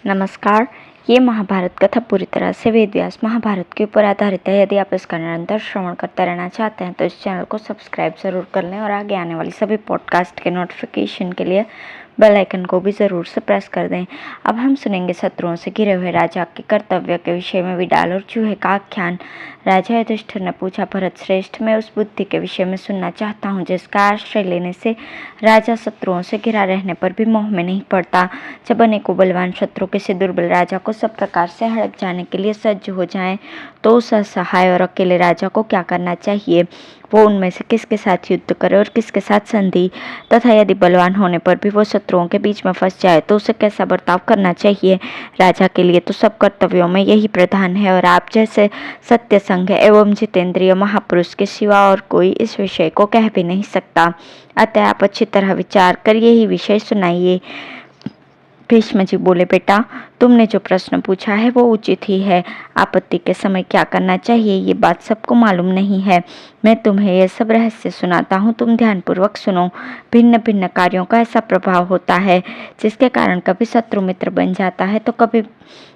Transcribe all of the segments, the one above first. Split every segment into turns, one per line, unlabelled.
नमस्कार। ये महाभारत कथा पूरी तरह से वेद व्यास महाभारत के ऊपर आधारित है। यदि आप इसका निरंतर श्रवण करते रहना चाहते हैं तो इस चैनल को सब्सक्राइब जरूर कर लें और आगे आने वाली सभी पॉडकास्ट के नोटिफिकेशन के लिए बेल आइकन को भी ज़रूर से प्रेस कर दें। अब हम सुनेंगे शत्रुओं से घिरे हुए राजा के कर्तव्य के विषय में विडाल और चूहे का आख्यान। राजा युधिष्ठिर ने पूछा, भरत श्रेष्ठ, मैं उस बुद्धि के विषय में सुनना चाहता हूँ जिसका आश्रय लेने से राजा शत्रुओं से घिरा रहने पर भी मोह में नहीं पड़ता। जब अनेकों बलवान शत्रु किसी दुर्बल राजा को सब प्रकार से हड़प जाने के लिए सज्ज हो जाएं, तो उस असहाय और अकेले राजा को क्या करना चाहिए? वो उनमें से किसके साथ युद्ध करे और किसके साथ संधि, तथा यदि बलवान होने पर भी वो शत्रुओं के बीच में फंस जाए तो उसे कैसा बर्ताव करना चाहिए? राजा के लिए तो सब कर्तव्यों में यही प्रधान है और आप जैसे सत्य संग एवं जितेंद्रिय महापुरुष के सिवा और कोई इस विषय को कह भी नहीं सकता। अतः आप अच्छी तरह विचार कर यही विषय सुनाइए। भीष्म जी बोले, बेटा, तुमने जो प्रश्न पूछा है वो उचित ही है। आपत्ति के समय क्या करना चाहिए ये बात सबको मालूम नहीं है। मैं तुम्हें यह सब रहस्य सुनाता हूँ, तुम ध्यानपूर्वक सुनो। भिन्न भिन्न कार्यों का ऐसा प्रभाव होता है जिसके कारण कभी शत्रु मित्र बन जाता है तो कभी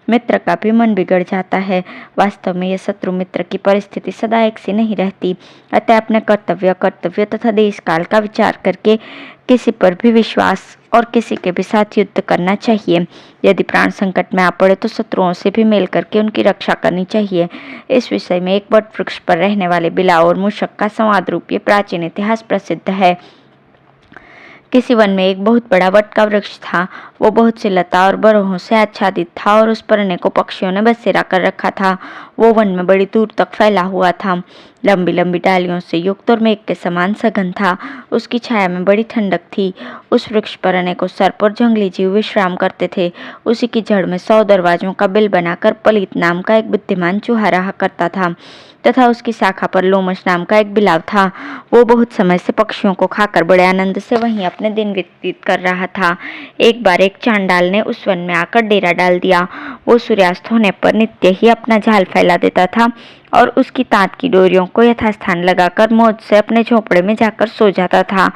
मित्र का भी मन बिगड़ जाता है। वास्तव में यह शत्रु मित्र की परिस्थिति सदा एक सी नहीं रहती। अतः अपने कर्तव्य तथा देश काल का विचार करके किसी पर भी विश्वास और किसी के भी साथ युद्ध करना चाहिए। यदि प्राण संकट में आ पड़े तो शत्रुओं से भी मेल करके उनकी रक्षा करनी चाहिए। इस विषय में एक वट वृक्ष पर रहने वाले बिलाव और मूषक का संवाद रूप ये प्राचीन इतिहास प्रसिद्ध है। किसी वन में एक बहुत बड़ा वट का वृक्ष था। वो बहुत सी लता और बरहों से आच्छादित था और उस पर अनेकों पक्षियों ने बसेरा कर रखा था। वो वन में बड़ी दूर तक फैला हुआ था। लंबी लंबी डालियों से युक्त और मेघ के समान सघन था। उसकी छाया में बड़ी ठंडक थी। उस वृक्ष पर अनेकों सर्प और जंगली जीव विश्राम करते थे। उसी की जड़ में 100 दरवाजों का बिल बनाकर पलित नाम का एक बुद्धिमान चूहा रहा करता था तथा उसकी शाखा पर लोमश नाम का एक बिलाव था। वो बहुत समय से पक्षियों को खाकर बड़े आनंद से वहीं अपने दिन व्यतीत कर रहा था। एक बार एक चांडाल ने उस वन में आकर डेरा डाल दिया। वो सूर्यास्त होने पर नित्य ही अपना जाल फैला देता था और उसकी तांत की डोरियों को यथास्थान लगाकर मौज से अपने झोपड़े में जाकर सो जाता था।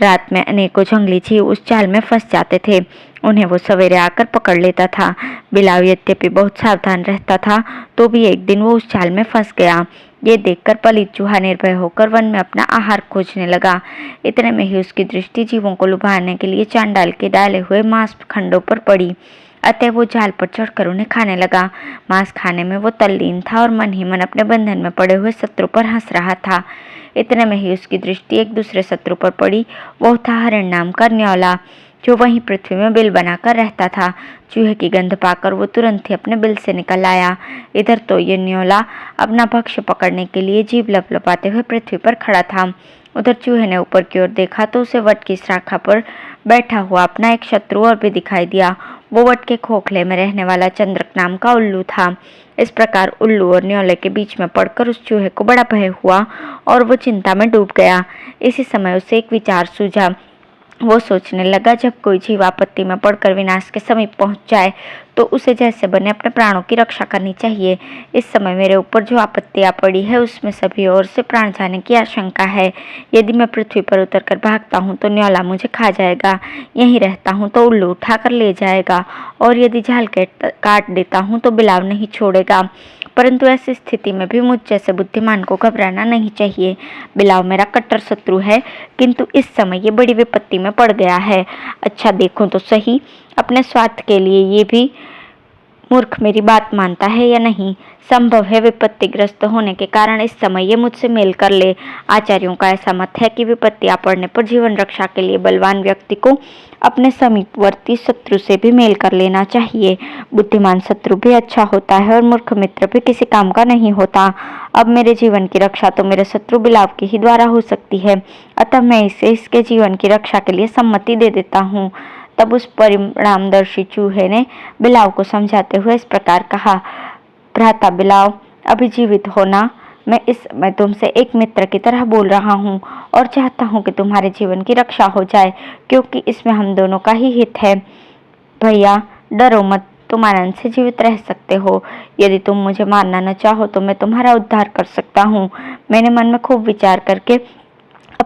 रात में अनेकों जंगली जीव उस जाल में फंस जाते थे। उन्हें वो सवेरे आकर पकड़ लेता था। बिलाव यद्यपि बहुत सावधान रहता था तो भी एक दिन वो उस जाल में फंस गया। ये देखकर पलित चूहा निर्भय होकर वन में अपना आहार खोजने लगा। इतने में ही उसकी दृष्टि जीवों को लुभाने के लिए चांडाल के डाले हुए मांस खंडों पर पड़ी। अतः वो जाल पर चढ़कर उन्हें खाने लगा। मांस खाने में वो तल्लीन था और मन ही मन अपने बंधन में पड़े हुए शत्रु पर हंस रहा था। इतने में ही उसकी दृष्टि एक दूसरे शत्रु पर पड़ी। वो था हरिण नाम का न्योला, जो वहीं पृथ्वी में बिल बनाकर रहता था। चूहे की गंध पाकर वो तुरंत ही अपने बिल से निकल आया। इधर तो ये न्योला अपना भक्ष्य पकड़ने के लिए जीभ लपलपाते हुए पृथ्वी पर खड़ा था। उधर चूहे ने ऊपर की ओर देखा तो उसे वट की शाखा पर बैठा हुआ अपना एक शत्रु और भी दिखाई दिया। वो वट के खोखले में रहने वाला चंद्रक नाम का उल्लू था। इस प्रकार उल्लू और न्योले के बीच में पड़कर उस चूहे को बड़ा भय हुआ और वो चिंता में डूब गया। इसी समय उसे एक विचार सूझा। वो सोचने लगा, जब कोई जीव आपत्ति में पड़कर विनाश के समीप पहुंच जाए तो उसे जैसे बने अपने प्राणों की रक्षा करनी चाहिए। इस समय मेरे ऊपर जो आपत्ति आ पड़ी है उसमें सभी ओर से प्राण जाने की आशंका है। यदि मैं पृथ्वी पर उतरकर भागता हूँ तो न्योला मुझे खा जाएगा, यहीं रहता हूँ तो उल्लू उठाकर ले जाएगा, और यदि झाल काट देता हूँ तो बिलाव नहीं छोड़ेगा। परंतु ऐसी स्थिति में भी मुझ जैसे बुद्धिमान को घबराना नहीं चाहिए। बिलाव मेरा कट्टर शत्रु है, किंतु इस समय ये बड़ी विपत्ति में पड़ गया है। अच्छा देखो तो सही, अपने स्वार्थ के लिए ये भी मूर्ख मेरी बात मानता है या नहीं। संभव है विपत्तिग्रस्त होने के कारण इस समय ये मुझसे मेल कर ले। आचार्यों का ऐसा मत है कि विपत्ति आ पड़ने पर जीवन रक्षा के लिए बलवान व्यक्ति को अपने समीपवर्ती शत्रु से भी मेल कर लेना चाहिए। बुद्धिमान शत्रु भी अच्छा होता है और मूर्ख मित्र भी किसी काम का नहीं होता। अब मेरे जीवन की रक्षा तो मेरे शत्रु बिलाव के ही द्वारा हो सकती है, अतः मैं इसे इसके जीवन की रक्षा के लिए सम्मति दे देता हूँ। तब उस परिणामदर्शी चूहे ने बिलाव को समझाते हुए इस प्रकार कहा, भ्राता बिलाव, अभी जीवित होना, मैं इस समय तुमसे एक मित्र की तरह बोल रहा हूँ और चाहता हूँ कि तुम्हारे जीवन की रक्षा हो जाए, क्योंकि इसमें हम दोनों का ही हित है। भैया, डरो मत, तुम आनंद से जीवित रह सकते हो। यदि तुम मुझे मारना न चाहो तो मैं तुम्हारा उद्धार कर सकता हूँ। मैंने मन में खूब विचार करके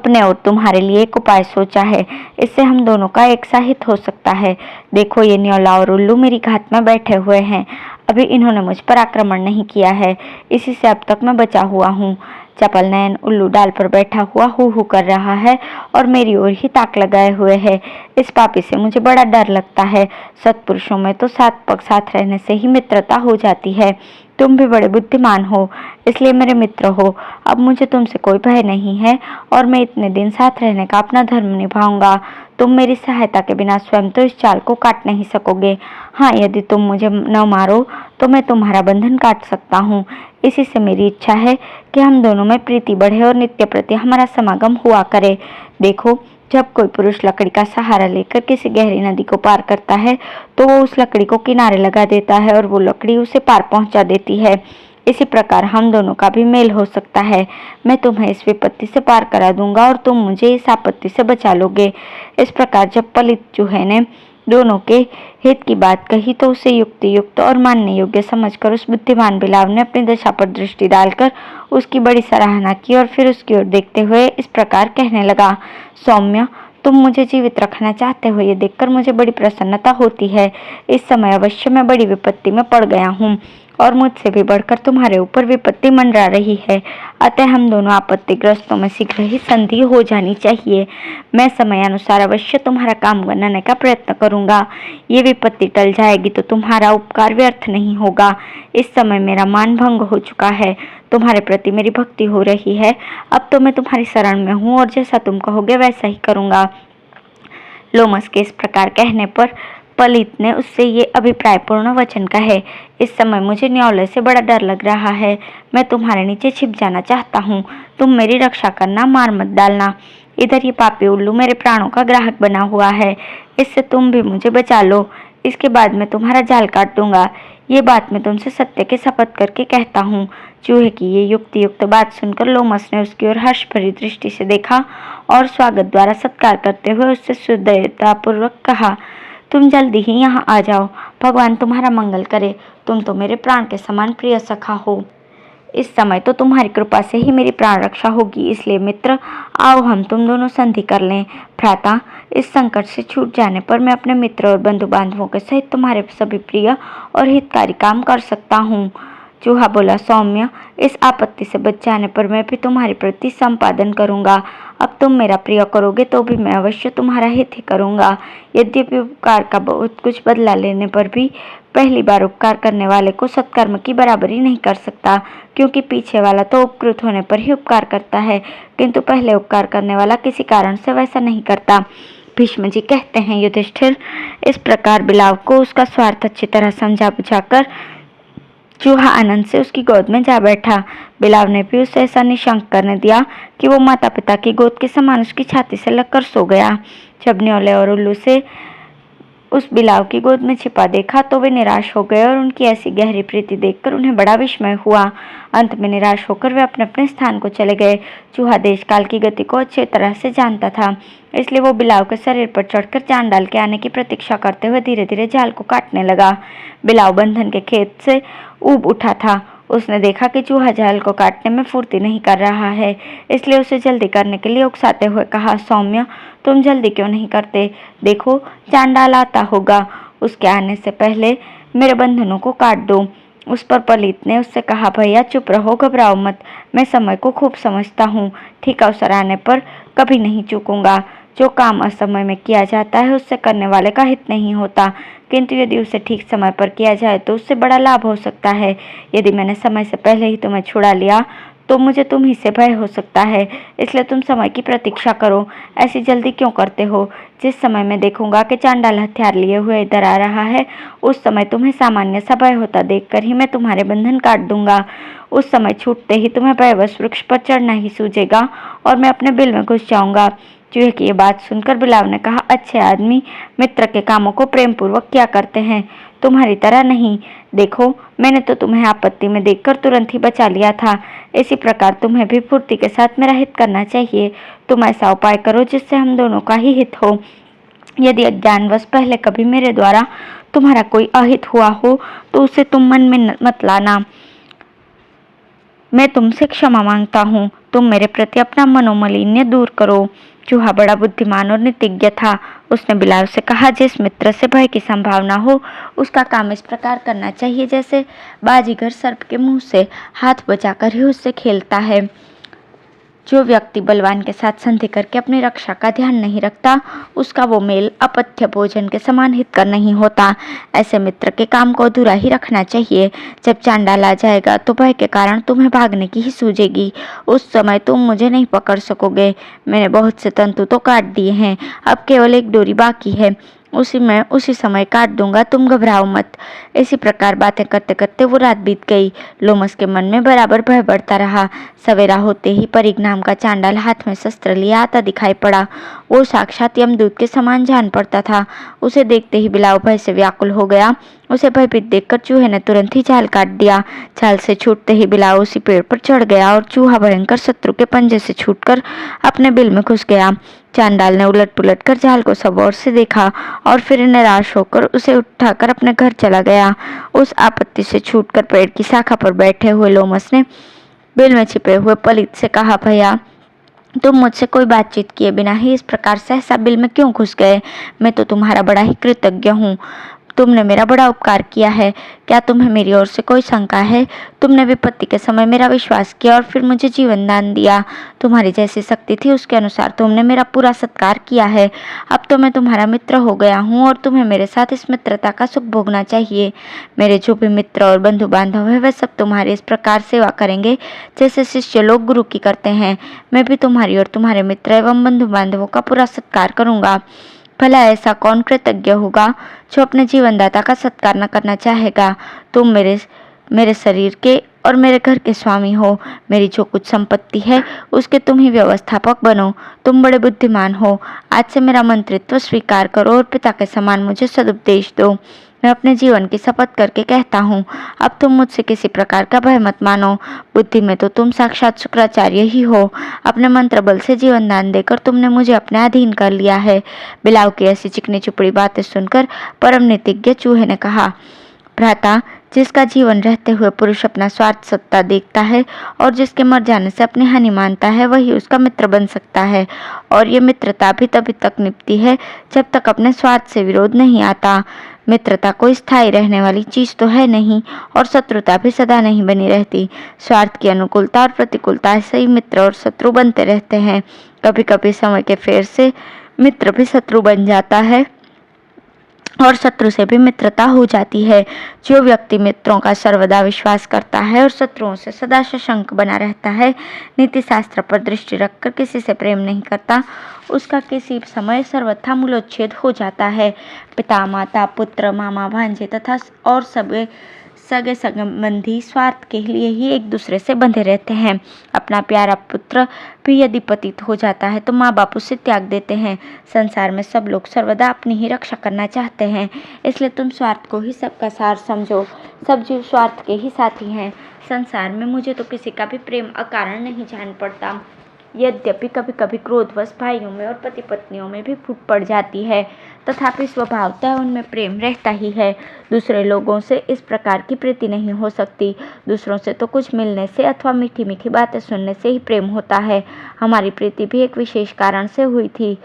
अपने और तुम्हारे लिए एक उपाय सोचा है। इससे हम दोनों का एक सा हित हो सकता है। देखो, ये न्योला और उल्लू मेरी घात में बैठे हुए हैं। अभी इन्होंने मुझ पर आक्रमण नहीं किया है, इसी से अब तक मैं बचा हुआ हूँ। चपल नयन उल्लू डाल पर बैठा हुआ हू हू कर रहा है और मेरी ओर ही ताक लगाए हुए है। इस पापी से मुझे बड़ा डर लगता है। सत्पुरुषों में तो सात पग साथ रहने से ही मित्रता हो जाती है। तुम भी बड़े बुद्धिमान हो, इसलिए मेरे मित्र हो। अब मुझे तुमसे कोई भय नहीं है और मैं इतने दिन साथ रहने का अपना धर्म निभाऊंगा। तुम मेरी सहायता के बिना स्वयं तो इस चाल को काट नहीं सकोगे। हाँ, यदि तुम मुझे न मारो तो मैं तुम्हारा बंधन काट सकता हूँ। इसी से मेरी इच्छा है कि हम दोनों में प्रीति बढ़े और नित्य प्रति हमारा समागम हुआ करे। देखो, जब कोई पुरुष लकड़ी का सहारा लेकर किसी गहरी नदी को पार करता है तो वो उस लकड़ी को किनारे लगा देता है और वो लकड़ी उसे पार पहुंचा देती है। इसी प्रकार हम दोनों का भी मेल हो सकता है। मैं तुम्हें इस विपत्ति से पार करा दूंगा और तुम मुझे इस आपत्ति से बचा लोगे। इस प्रकार जब पलित चूहे ने दोनों के हित की बात कही तो उसे युक्ति युक्त और मानने योग्य समझकर उस बुद्धिमान बिलाव ने अपनी दशा पर दृष्टि डालकर उसकी बड़ी सराहना की और फिर उसकी ओर देखते हुए इस प्रकार कहने लगा, सौम्य, तुम मुझे जीवित रखना चाहते हो, ये देखकर मुझे बड़ी प्रसन्नता होती है। इस समय अवश्य मैं बड़ी विपत्ति में पड़ गया हूँ और मुझसे भी बढ़कर तुम्हारे ऊपर विपत्ति मंडरा रही है। अतः हम दोनों आपत्तिग्रस्तों में शीघ्र ही संधि हो जानी चाहिए। मैं समय अनुसार अवश्य तुम्हारा काम बनाने का प्रयत्न करूंगा। ये विपत्ति टल जाएगी तो तुम्हारा उपकार व्यर्थ नहीं होगा। इस समय मेरा मान भंग हो चुका है, तुम्हारे प्रति मेरी भक्ति हो रही है। अब तो मैं तुम्हारी शरण में हूँ और जैसा तुम कहोगे वैसा ही करूंगा। लोमस के इस प्रकार कहने पर पलित ने उससे ये अभिप्रायपूर्ण वचन कहे, इस समय मुझे न्योले से बड़ा डर लग रहा है। मैं तुम्हारे नीचे छिप जाना चाहता हूँ। तुम मेरी रक्षा करना, मार मत डालना। इधर ये पापी उल्लू मेरे प्राणों का ग्राहक बना हुआ है, इससे तुम भी मुझे बचा लो। इसके बाद मैं तुम्हारा जाल काट दूंगा। ये बात मैं तुमसे सत्य के शपथ करके कहता हूँ। चूहे की ये युक्ति युक्त बात सुनकर लोमस ने उसकी ओर हर्ष भरी दृष्टि से देखा और स्वागत द्वारा सत्कार करते हुए उससे सुदयतापूर्वक कहा, तुम जल्दी ही यहाँ आ जाओ। भगवान तुम्हारा मंगल करे। तुम तो मेरे प्राण के समान प्रिय सखा हो। इस समय तो तुम्हारी कृपा से ही मेरी प्राण रक्षा होगी। इसलिए मित्र, आओ हम तुम दोनों संधि कर लें। भ्राता, इस संकट से छूट जाने पर मैं अपने मित्र और बंधु बांधवों के सहित तुम्हारे सभी प्रिय और हितकारी काम कर सकता हूँ। चूहा बोला, सौम्य, इस आपत्ति से बच जाने पर मैं भी तुम्हारे प्रति संपादन करूंगा। अब तुम मेरा प्रिय करोगे तो भी मैं अवश्य तुम्हारा हित ही करूंगा। यद्यपि उपकार का बहुत कुछ बदला लेने पर भी पहली बार उपकार करने वाले को सत्कर्म की बराबरी नहीं कर सकता, क्योंकि पीछे वाला तो उपकृत होने पर ही उपकार करता है, किंतु पहले उपकार करने वाला किसी कारण से वैसा नहीं करता। भीष्म जी कहते हैं, युधिष्ठिर, इस प्रकार बिलाव को उसका स्वार्थ अच्छी तरह समझा बुझाकर चूहा आनंद से उसकी गोद में जा बैठा। बिलाव ने भी उसे ऐसा निशंक करने दिया कि वो माता पिता की गोद के समान उसकी छाती से लगकर सो गया। जब न्योले और उल्लू से उस बिलाव की गोद में छिपा देखा तो वे निराश हो गए और उनकी ऐसी गहरी प्रीति देखकर उन्हें बड़ा विस्मय हुआ। अंत में निराश होकर वे अपने अपने स्थान को चले गए। चूहा देश काल की गति को अच्छी तरह से जानता था, इसलिए वो बिलाव के शरीर पर चढ़कर जान डाल के आने की प्रतीक्षा करते हुए धीरे धीरे जाल को काटने लगा। बिलाव बंधन के खेत से ऊब उठा था। उसने देखा कि चूहा जाल को काटने में फुर्ती नहीं कर रहा है, इसलिए उसे जल्दी करने के लिए उकसाते हुए कहा, सौम्य, तुम जल्दी क्यों नहीं करते? देखो, चांडाल आता होगा, उसके आने से पहले मेरे बंधनों को काट दो। उस पर पलित ने उससे कहा, भैया चुप रहो, घबराओ मत। मैं समय को खूब समझता हूँ। ठीक अवसर आने पर कभी नहीं चूकूंगा। जो काम असमय में किया जाता है उससे करने वाले का हित नहीं होता, किंतु यदि उसे ठीक समय पर किया जाए तो उससे बड़ा लाभ हो सकता है। यदि मैंने समय से पहले ही तुम्हें छुड़ा लिया तो मुझे तुम ही से भय हो सकता है, इसलिए तुम समय की प्रतीक्षा करो। ऐसी जल्दी क्यों करते हो? जिस समय मैं देखूंगा कि चांडाल हथियार लिए हुए इधर आ रहा है, उस समय तुम्हें सामान्य सा भय होता देखकर ही मैं तुम्हारे बंधन काट दूंगा। उस समय छूटते ही तुम्हें भयवश वृक्ष पर चढ़ना ही सूझेगा और मैं अपने बिल में घुस जाऊंगा। चूहे की ये बात सुनकर बिलाव ने कहा, अच्छे आदमी मित्र के कामों को प्रेम पूर्वक क्या करते हैं, तुम्हारी तरह नहीं। देखो, मैंने तो तुम्हें आपत्ति में देखकर तुरंत ही बचा लिया था। इसी प्रकार तुम्हें भी फुर्ती के साथ मेरा हित करना चाहिए। तुम ऐसा उपाय करो जिससे हम दोनों का ही हित हो। यदि अज्ञानवश पहले कभी मेरे द्वारा तुम्हारा कोई अहित हुआ हो तो उसे तुम मन में मत लाना। मैं तुमसे क्षमा मांगता हूँ। तुम मेरे प्रति अपना मनोमालिन्य दूर करो। चूहा बड़ा बुद्धिमान और नीतिज्ञ था। उसने बिलाव से कहा, जिस मित्र से भय की संभावना हो उसका काम इस प्रकार करना चाहिए जैसे बाजीगर सर्प के मुंह से हाथ बचाकर ही उससे खेलता है। जो व्यक्ति बलवान के साथ संधि करके अपनी रक्षा का ध्यान नहीं रखता, उसका वो मेल अपथ्य भोजन के समान हितकर नहीं होता। ऐसे मित्र के काम को अधूरा ही रखना चाहिए। जब चांडाल आ जाएगा तो भय के कारण तुम्हें भागने की ही सूझेगी। उस समय तुम मुझे नहीं पकड़ सकोगे। मैंने बहुत से तंतु तो काट दिए हैं, अब केवल एक डोरी बाकी है, उसी समय काट दूंगा, तुम घबराओ मत। इसी प्रकार बातें करते करते वो रात बीत गई। लोमस के मन में बराबर भय बढ़ता रहा। सवेरा होते ही परिग नाम का चांडाल हाथ में शस्त्र लिया आता दिखाई पड़ा। वो साक्षात यमदूत के समान जान पड़ता था। उसे देखते ही बिलाव भय से व्याकुल हो गया। उसे भयभीत देखकर चूहे ने तुरंत ही जाल काट दिया। जाल से छूटते ही बिलाव उसी पेड़ पर चढ़ गया और चूहा भयंकर शत्रु के पंजे से छूटकर अपने बिल में घुस गया। चांडाल ने उलट पुलट कर जाल को सब ओर से देखा और फिर निराश होकर उसे उठाकर अपने घर चला गया। उस आपत्ति से छूटकर पेड़ की शाखा पर बैठे हुए लोमस ने बिल में छिपे हुए पलित से कहा, भैया तुम मुझसे कोई बातचीत किए बिना ही इस प्रकार सहसा बिल में क्यों घुस गए? मैं तो तुम्हारा बड़ा ही कृतज्ञ हूँ। तुमने मेरा बड़ा उपकार किया है। क्या तुम्हें मेरी ओर से कोई शंका है? तुमने विपत्ति के समय मेरा विश्वास किया और फिर मुझे जीवन दान दिया। तुम्हारी जैसी शक्ति थी उसके अनुसार तुमने मेरा पूरा सत्कार किया है। अब तो मैं तुम्हारा मित्र हो गया हूँ और तुम्हें मेरे साथ इस मित्रता का सुख भोगना चाहिए। मेरे जो भी मित्र और बंधु बांधव है वे सब तुम्हारी इस प्रकार सेवा करेंगे जैसे शिष्य लोग गुरु की करते हैं। मैं भी तुम्हारी और तुम्हारे मित्र एवं बंधु बांधवों का पूरा सत्कार करूंगा। भला ऐसा कौन कृतज्ञ होगा जो अपने जीवनदाता का सत्कार न करना चाहेगा? तुम मेरे शरीर के और मेरे घर के स्वामी हो। मेरी जो कुछ संपत्ति है उसके तुम ही व्यवस्थापक बनो। तुम बड़े बुद्धिमान हो। आज से मेरा मंत्रित्व स्वीकार करो और पिता के समान मुझे सदुपदेश दो। मैं अपने जीवन की शपथ करके कहता हूँ, अब तुम मुझसे किसी प्रकार का भय मत मानो। बुद्धि में तो तुम साक्षात शुक्राचार्य ही हो। अपने मंत्र बल से जीवन दान देकर तुमने मुझे अपने अधीन कर लिया है। बिलाव की ऐसी चिकनी चुपड़ी बातें सुनकर परम नीतिज्ञ चूहे ने कहा, भ्राता, जिसका जीवन रहते हुए पुरुष अपना स्वार्थ सत्ता देखता है और जिसके मर जाने से अपनी हानि मानता है, वही उसका मित्र बन सकता है। और ये मित्रता भी तभी तक निभती है जब तक अपने स्वार्थ से विरोध नहीं आता। मित्रता कोई स्थायी रहने वाली चीज तो है नहीं और शत्रुता भी सदा नहीं बनी रहती। स्वार्थ की अनुकूलता और प्रतिकूलता से ही मित्र और शत्रु बनते रहते हैं। कभी कभी समय के फेर से मित्र भी शत्रु बन जाता है और शत्रु से भी मित्रता हो जाती है। जो व्यक्ति मित्रों का सर्वदा विश्वास करता है और शत्रुओं से सदा सशंक बना रहता है, नीति शास्त्र पर दृष्टि रखकर किसी से प्रेम नहीं करता, उसका किसी समय सर्वथा मूलोच्छेद हो जाता है। पिता, माता, पुत्र, मामा, भांजे तथा और सभी सगे संबंधी स्वार्थ के लिए ही एक दूसरे से बंधे रहते हैं। अपना प्यारा पुत्र भी यदि पतित हो जाता है तो माँ बाप उसे त्याग देते हैं। संसार में सब लोग सर्वदा अपनी ही रक्षा करना चाहते हैं, इसलिए तुम स्वार्थ को ही सबका सार समझो। सब जीव स्वार्थ के ही साथी हैं। संसार में मुझे तो किसी का भी प्रेम अकारण नहीं जान पड़ता। यद्यपि कभी कभी क्रोधवश भाइयों में और पति पत्नियों में भी फूट पड़ जाती है, तथापि स्वभावतः उनमें प्रेम रहता ही है। दूसरे लोगों से इस प्रकार की प्रीति नहीं हो सकती। दूसरों से तो कुछ मिलने से अथवा मीठी मीठी बातें सुनने से ही प्रेम होता है। हमारी प्रीति भी एक विशेष कारण से हुई थी।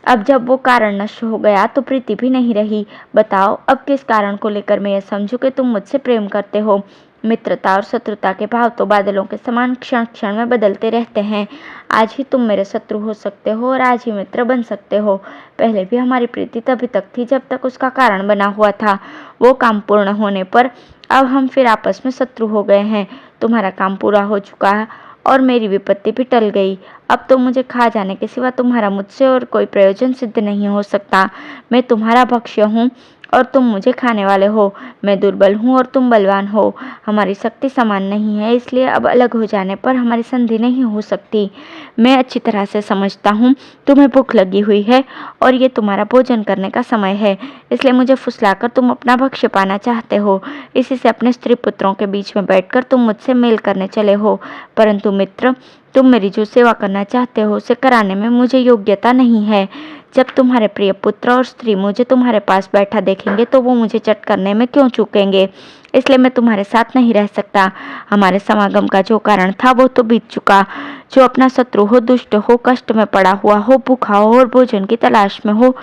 अब जब वो कारण नष्ट हो गया तो प्रीति भी नहीं रही। बताओ, अब किस कारण को लेकर मैं यह समझूं कि तुम मुझसे प्रेम करते हो? मित्रता और शत्रुता के भाव तो बादलों के समान क्षण क्षण में बदलते रहते हैं। आज ही तुम मेरे शत्रु हो सकते हो और आज ही मित्र बन सकते हो। पहले भी हमारी प्रीति तभी तक थी जब तक उसका कारण बना हुआ था। वो काम पूर्ण होने पर अब हम फिर आपस में शत्रु हो गए हैं। तुम्हारा काम पूरा हो चुका है और मेरी विपत्ति भी टल गई। अब तो मुझे खा जाने के सिवा तुम्हारा मुझसे और कोई प्रयोजन सिद्ध नहीं हो सकता। मैं तुम्हारा भक्ष्य हूँ और तुम मुझे खाने वाले हो। मैं दुर्बल हूँ और तुम बलवान हो। हमारी शक्ति समान नहीं है, इसलिए अब अलग हो जाने पर हमारी संधि नहीं हो सकती। मैं अच्छी तरह से समझता हूँ तुम्हें भूख लगी हुई है और ये तुम्हारा भोजन करने का समय है, इसलिए मुझे फुसलाकर तुम अपना भक्ष्य पाना चाहते हो। इसी से अपने स्त्री पुत्रों के बीच में बैठकर तुम मुझसे मेल करने चले हो। परंतु मित्र, तुम मेरी जो सेवा करना चाहते हो उसे कराने में मुझे योग्यता नहीं है। जब तुम्हारे प्रिय पुत्र और स्त्री मुझे तुम्हारे पास बैठा देखेंगे तो वो मुझे चट करने में क्यों चूकेंगे, इसलिए मैं तुम्हारे साथ नहीं रह सकता। हमारे समागम का जो कारण था वो तो बीत चुका। जो अपना शत्रु हो, दुष्ट हो, कष्ट में पड़ा हुआ हो, भूखा हो और भोजन की तलाश में हो,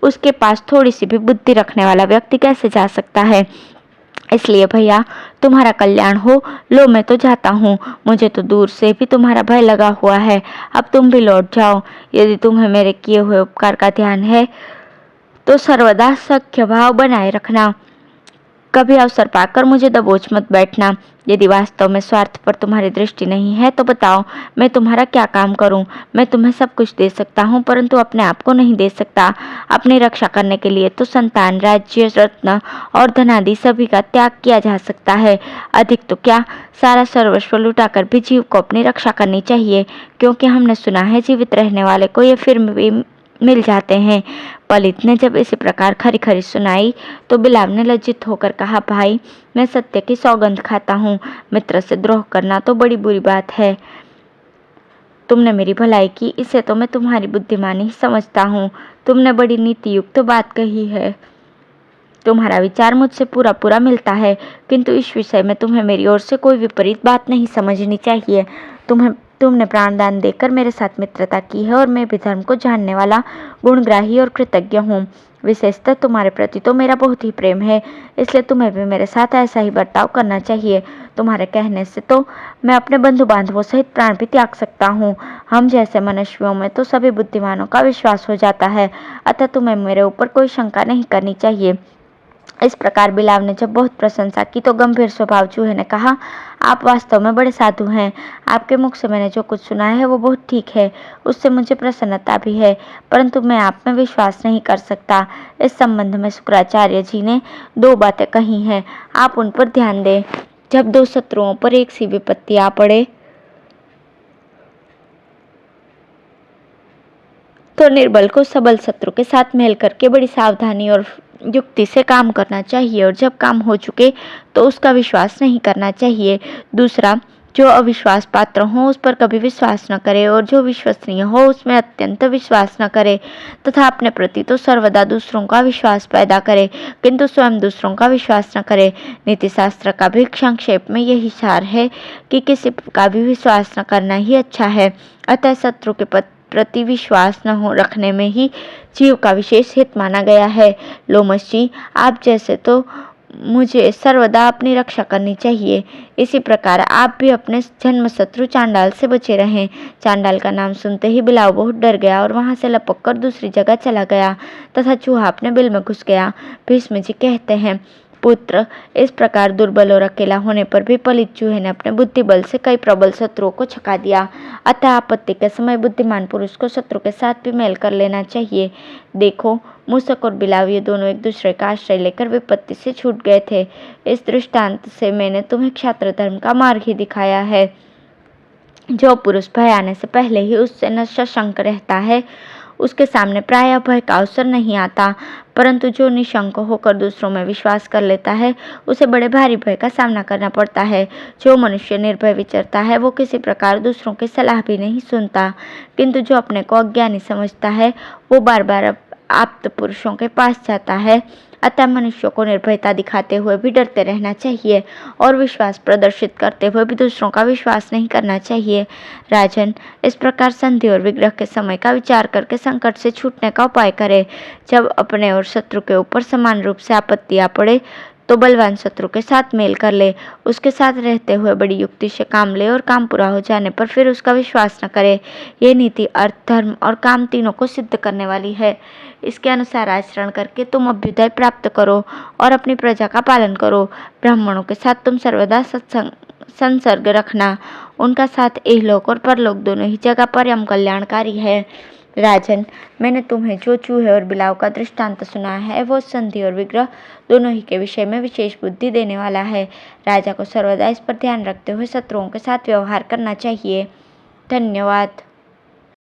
उसके पास थोड़ी सी भी बुद्धि रखने वाला व्यक्ति कैसे जा सकता है। इसलिए भैया, तुम्हारा कल्याण हो। लो, मैं तो जाता हूँ। मुझे तो दूर से भी तुम्हारा भय लगा हुआ है। अब तुम भी लौट जाओ। यदि तुम्हें मेरे किए हुए उपकार का ध्यान है तो सर्वदा सख्य भाव बनाए रखना। कभी अवसर पाकर मुझे दबोच मत बैठना। यदि वास्तव में स्वार्थ पर तुम्हारी दृष्टि नहीं है तो बताओ, मैं तुम्हारा क्या काम करूं। मैं तुम्हें सब कुछ दे सकता हूं, परंतु अपने आप को नहीं दे सकता। अपनी रक्षा करने के लिए तो संतान, राज्य, रत्न और धनादि सभी का त्याग किया जा सकता है। अधिक तो क्या, सारा सर्वस्व लुटाकर भी जीव को अपनी रक्षा करनी चाहिए, क्योंकि हमने सुना है जीवित रहने वाले को ये फिर भी मिल जाते हैं। पलित ने जब इसी प्रकार खरी खरी सुनाई तो बिलाव ने लज्जित होकर कहा, भाई, मैं सत्य की सौगंध खाता हूँ। मित्र से द्रोह करना तो बड़ी बुरी बात है। तुमने मेरी भलाई की, इसे तो मैं तुम्हारी बुद्धिमानी समझता हूँ। तुमने बड़ी नीति युक्त बात कही है। तुम्हारा विचार मुझसे पूरा पूरा मिलता है, किंतु इस विषय में तुम्हें मेरी ओर से कोई विपरीत बात नहीं समझनी चाहिए। तुमने प्राणदान देकर मेरे साथ मित्रता की है और मैं भी धर्म को जानने वाला, गुणग्राही और कृतज्ञ हूँ। विशेषतः तुम्हारे प्रति तो मेरा बहुत ही प्रेम है, इसलिए तुम्हें भी मेरे साथ ऐसा ही बर्ताव करना चाहिए। तुम्हारे कहने से तो मैं अपने बंधु बांधवों सहित प्राण भी त्याग सकता हूँ। हम जैसे मनुष्यों में तो सभी बुद्धिमानों का विश्वास हो जाता है, अतः तुम्हें मेरे ऊपर कोई शंका नहीं करनी चाहिए। इस प्रकार बिलाव ने जब बहुत प्रशंसा की तो गंभीर स्वभाव चूहे ने कहा, आप वास्तव में बड़े साधु हैं। आपके मुख से मैंने जो कुछ सुना है वो बहुत ठीक है, उससे मुझे प्रसन्नता भी है, परंतु मैं आप में विश्वास नहीं कर सकता। इस संबंध में शुक्राचार्य जी ने 2 बातें कही हैं, आप उन पर ध्यान दें। जब 2 शत्रुओं पर एक सी विपत्ति आ पड़े तो निर्बल को सबल शत्रु के साथ मेल करके बड़ी सावधानी और युक्ति से काम करना चाहिए, और जब काम हो चुके तो उसका विश्वास नहीं करना चाहिए। दूसरा, जो अविश्वास पात्र हो उस पर कभी विश्वास न करे, और जो विश्वसनीय हो उसमें अत्यंत विश्वास न करे, तथा अपने प्रति तो सर्वदा दूसरों का विश्वास पैदा करे, किंतु स्वयं दूसरों का विश्वास न करे। नीति शास्त्र का भी संक्षेप में यही सार है कि किसी का भी विश्वास न करना ही अच्छा है। अतः शत्रु के प्रति विश्वास न हो रखने में ही जीव का विशेष हित माना गया है। लोमश जी, आप जैसे तो मुझे सर्वदा अपनी रक्षा करनी चाहिए, इसी प्रकार आप भी अपने जन्म शत्रु चांडाल से बचे रहें। चांडाल का नाम सुनते ही बिलाव बहुत डर गया और वहां से लपक कर दूसरी जगह चला गया तथा चूहा अपने बिल में घुस गया। भीष्म जी कहते हैं, पुत्र, इस प्रकार दुर्बल और अकेला होने पर भी पलित चूहे ने अपने बुद्धि बल से कई प्रबल शत्रुओं को छका दिया। अतः आपत्ति के समय बुद्धिमान पुरुष को शत्रु के साथ भी मेल कर लेना चाहिए। देखो, मूसक और बिलाव ये दोनों एक दूसरे का आश्रय लेकर विपत्ति से छूट गए थे। इस दृष्टांत से मैंने तुम्हें क्षात्र धर्म का मार्ग ही दिखाया है। जो पुरुष भय आने से पहले ही उससे न सशंक रहता है, उसके सामने प्रायः भय का अवसर नहीं आता, परंतु जो निशंक होकर दूसरों में विश्वास कर लेता है उसे बड़े भारी भय का सामना करना पड़ता है। जो मनुष्य निर्भय विचरता है वो किसी प्रकार दूसरों की सलाह भी नहीं सुनता, किंतु जो अपने को अज्ञानी समझता है वो बार बार आप्त पुरुषों के पास जाता है। अतः मनुष्यों को निर्भयता दिखाते हुए भी डरते रहना चाहिए और विश्वास प्रदर्शित करते हुए भी दूसरों का विश्वास नहीं करना चाहिए। राजन, इस प्रकार संधि और विग्रह के समय का विचार करके संकट से छूटने का उपाय करे। जब अपने और शत्रु के ऊपर समान रूप से आपत्ति आ पड़े तो बलवान शत्रु के साथ मेल कर ले, उसके साथ रहते हुए बड़ी युक्ति से काम ले, और काम पूरा हो जाने पर फिर उसका विश्वास न करे। ये नीति अर्थ, धर्म और काम तीनों को सिद्ध करने वाली है। इसके अनुसार आचरण करके तुम अभ्युदय प्राप्त करो और अपनी प्रजा का पालन करो। ब्राह्मणों के साथ तुम सर्वदा संसर्ग रखना, उनका साथ इहलोक और परलोक दोनों ही जगह परम कल्याणकारी है। राजन, मैंने तुम्हें जो चूहे और बिलाव का दृष्टांत सुना है वो संधि और विग्रह दोनों ही के विषय में विशेष बुद्धि देने वाला है। राजा को सर्वदा इस पर ध्यान रखते हुए शत्रुओं के साथ व्यवहार करना चाहिए। धन्यवाद।